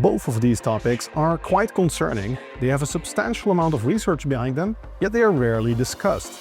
Both of these topics are quite concerning. They have a substantial amount of research behind them, yet they are rarely discussed.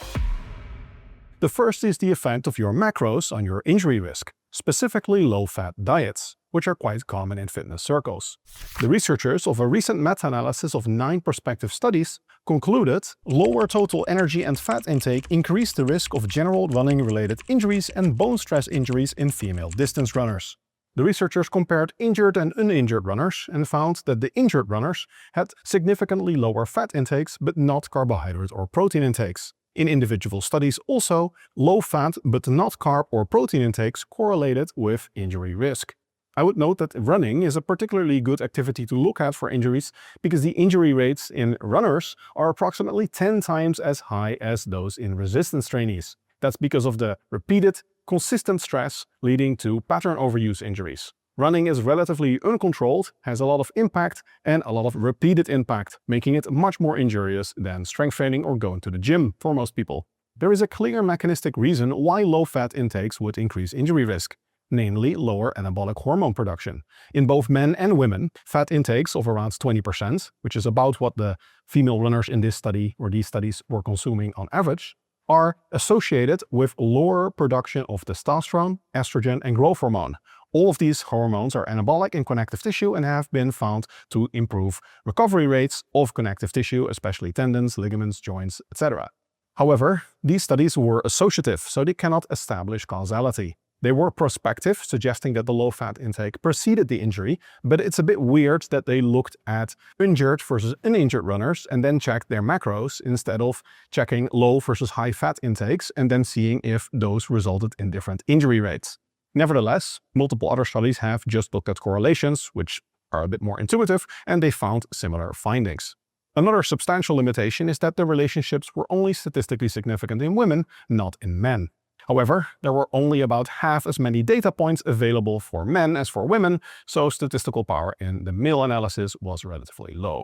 The first is the effect of your macros on your injury risk, specifically low-fat diets, which are quite common in fitness circles. The researchers of a recent meta-analysis of 9 prospective studies concluded lower total energy and fat intake increased the risk of general running-related injuries and bone stress injuries in female distance runners. The researchers compared injured and uninjured runners and found that the injured runners had significantly lower fat intakes but not carbohydrate or protein intakes. In individual studies also, low fat but not carb or protein intakes correlated with injury risk. I would note that running is a particularly good activity to look at for injuries because the injury rates in runners are approximately 10 times as high as those in resistance trainees. That's because of the repeated, consistent stress leading to pattern overuse injuries. Running is relatively uncontrolled, has a lot of impact and a lot of repeated impact, making it much more injurious than strength training or going to the gym for most people. There is a clear mechanistic reason why low-fat intakes would increase injury risk, namely lower anabolic hormone production. In both men and women, fat intakes of around 20%, which is about what the female runners in this study or these studies were consuming on average, are associated with lower production of testosterone, estrogen, and growth hormone. All of these hormones are anabolic in connective tissue and have been found to improve recovery rates of connective tissue, especially tendons, ligaments, joints, etc. However, these studies were associative, so they cannot establish causality. They were prospective, suggesting that the low-fat intake preceded the injury, but it's a bit weird that they looked at injured versus uninjured runners and then checked their macros instead of checking low versus high-fat intakes and then seeing if those resulted in different injury rates. Nevertheless, multiple other studies have just looked at correlations, which are a bit more intuitive, and they found similar findings. Another substantial limitation is that the relationships were only statistically significant in women, not in men. However, there were only about half as many data points available for men as for women, so statistical power in the male analysis was relatively low.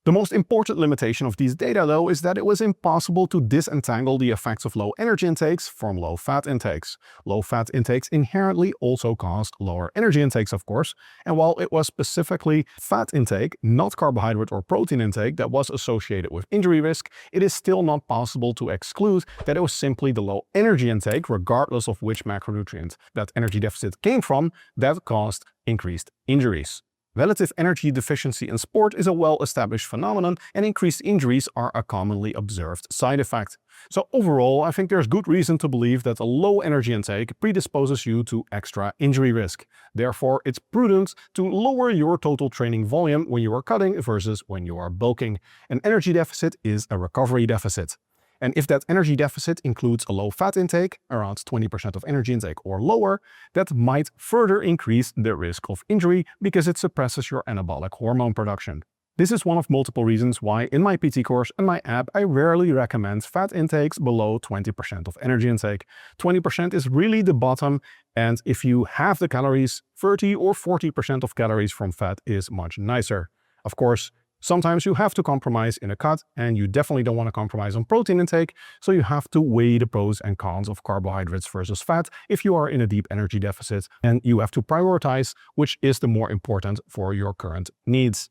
The most important limitation of these data, though, is that it was impossible to disentangle the effects of low energy intakes from low fat intakes. Low fat intakes inherently also caused lower energy intakes, of course, and while it was specifically fat intake, not carbohydrate or protein intake, that was associated with injury risk, it is still not possible to exclude that it was simply the low energy intake, regardless of which macronutrient that energy deficit came from, that caused increased injuries. Relative energy deficiency in sport is a well-established phenomenon, and increased injuries are a commonly observed side effect. So overall, I think there's good reason to believe that a low energy intake predisposes you to extra injury risk. Therefore, it's prudent to lower your total training volume when you are cutting versus when you are bulking. An energy deficit is a recovery deficit. And if that energy deficit includes a low fat intake, around 20% of energy intake or lower, that might further increase the risk of injury because it suppresses your anabolic hormone production. This is one of multiple reasons why in my PT course and my app I rarely recommend fat intakes below 20% of energy intake. 20% is really the bottom, and if you have the calories, 30 or 40% of calories from fat is much nicer. Of course, sometimes you have to compromise in a cut, and you definitely don't want to compromise on protein intake, so you have to weigh the pros and cons of carbohydrates versus fat if you are in a deep energy deficit, and you have to prioritize which is the more important for your current needs.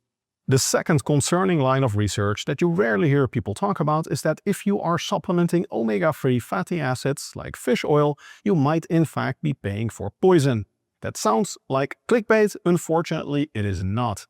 The second concerning line of research that you rarely hear people talk about is that if you are supplementing omega-3 fatty acids like fish oil, you might in fact be paying for poison. That sounds like clickbait. Unfortunately, it is not.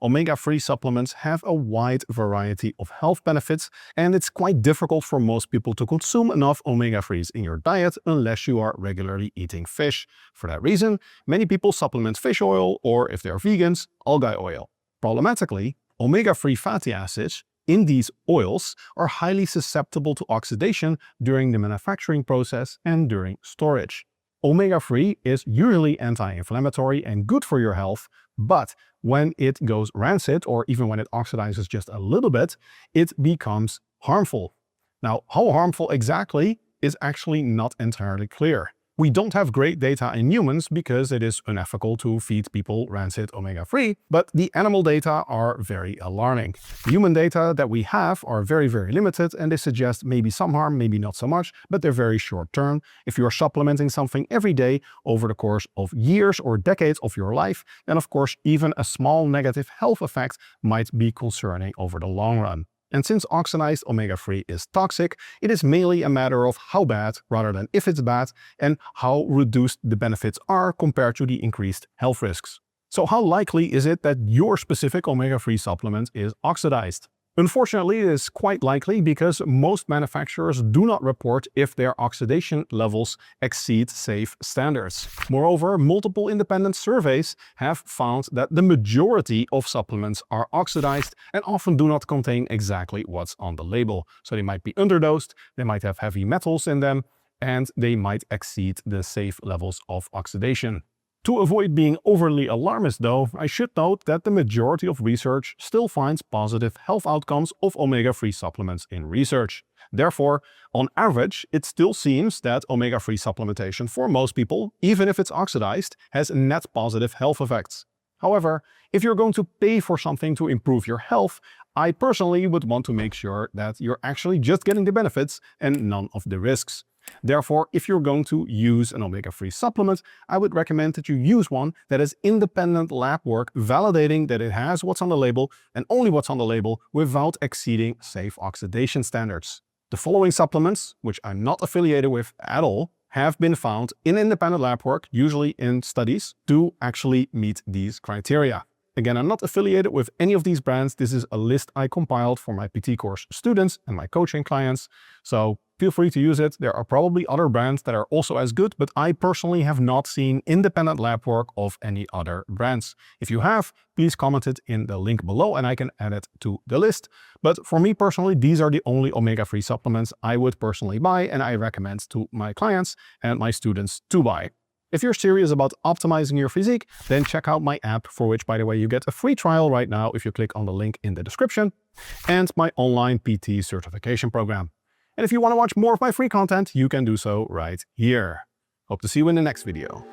Omega-3 supplements have a wide variety of health benefits, and it's quite difficult for most people to consume enough omega-3s in your diet unless you are regularly eating fish. For that reason, many people supplement fish oil, or if they're vegans, algae oil. Problematically, omega-3 fatty acids in these oils are highly susceptible to oxidation during the manufacturing process and during storage. Omega-3 is usually anti-inflammatory and good for your health, but when it goes rancid, or even when it oxidizes just a little bit, it becomes harmful. Now, how harmful exactly is actually not entirely clear. We don't have great data in humans because it is unethical to feed people rancid omega-3, but the animal data are very alarming. The human data that we have are very, very limited, and they suggest maybe some harm, maybe not so much, but they're very short term. If you're supplementing something every day over the course of years or decades of your life, then of course even a small negative health effect might be concerning over the long run. And since oxidized omega-3 is toxic, it is mainly a matter of how bad, rather than if it's bad, and how reduced the benefits are compared to the increased health risks. So how likely is it that your specific omega-3 supplement is oxidized? Unfortunately, it is quite likely because most manufacturers do not report if their oxidation levels exceed safe standards. Moreover, multiple independent surveys have found that the majority of supplements are oxidized and often do not contain exactly what's on the label. So they might be underdosed, they might have heavy metals in them, and they might exceed the safe levels of oxidation. To avoid being overly alarmist though, I should note that the majority of research still finds positive health outcomes of omega-3 supplements in research. Therefore, on average, it still seems that omega-3 supplementation for most people, even if it's oxidized, has net positive health effects. However, if you're going to pay for something to improve your health, I personally would want to make sure that you're actually just getting the benefits and none of the risks. Therefore, if you're going to use an omega-3 supplement, I would recommend that you use one that is independent lab work validating that it has what's on the label and only what's on the label without exceeding safe oxidation standards. The following supplements, which I'm not affiliated with at all, have been found in independent lab work, usually in studies, to actually meet these criteria. Again, I'm not affiliated with any of these brands. This is a list I compiled for my PT course students and my coaching clients. So feel free to use it. There are probably other brands that are also as good, but I personally have not seen independent lab work of any other brands. If you have, please comment it in the link below and I can add it to the list. But for me personally, these are the only omega-3 supplements I would personally buy and I recommend to my clients and my students to buy. If you're serious about optimizing your physique, then check out my app, for which, by the way, you get a free trial right now if you click on the link in the description, and my online PT certification program. And if you want to watch more of my free content, you can do so right here. Hope to see you in the next video.